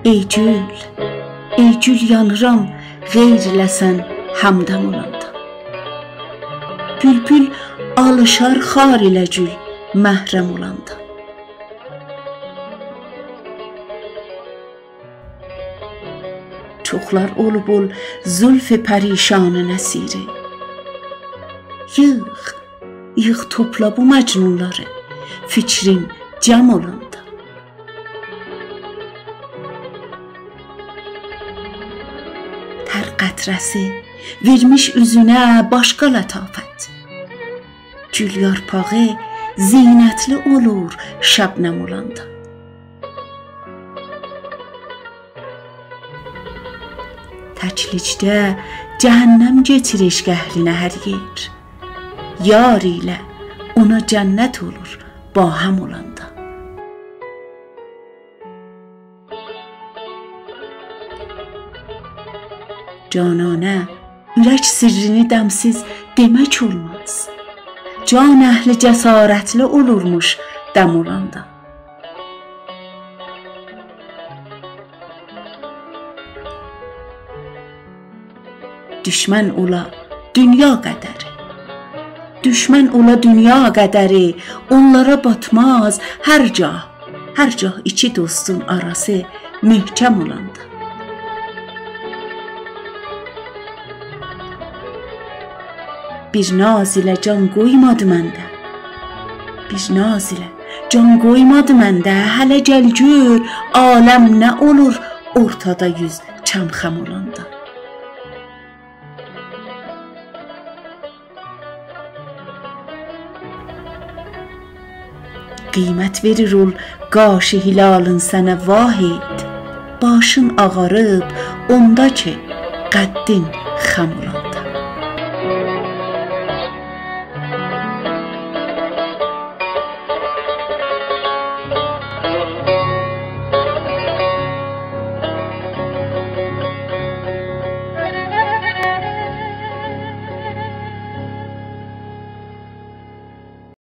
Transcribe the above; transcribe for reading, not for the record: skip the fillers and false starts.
ey gül yanıram qeyriləsən hamdam olanda. Bülbül alışar xar ilə gül məhrəm olanda. Çoxlar olub ol zülf-i pərişanın əsiri. Yığ topla bu məcnunları fikrin cəm olanda. Tər qətrəsi vermiş üzünə başqa lətafət. Gül yarpağı zinətli olur şəbnəm olanda. Təklikdə cəhənnəm getirir eşq əhlinə hər yer. Yar ilə ona cənnət olur bahəm olanda. Cananə ürək sirrini dəmsiz demək olmaz. Can əhli cəsarətli olurmuş dəm olanda. Düşmən ola dünya qədəri. Düşmən ola dünya qədəri, onlara batmaz hər cah iki dostun arası möhkəm olanda. Bir naz ilə can qoymadı məndə, bir naz ilə can qoymadı məndə, hələ gəl gör aləm nə olur ortada yüz çəmxəm olanda. Qiymət verir ol qaşı hilalın sənə vahid, başın ağarıb onda ki qəddin xəm olanda.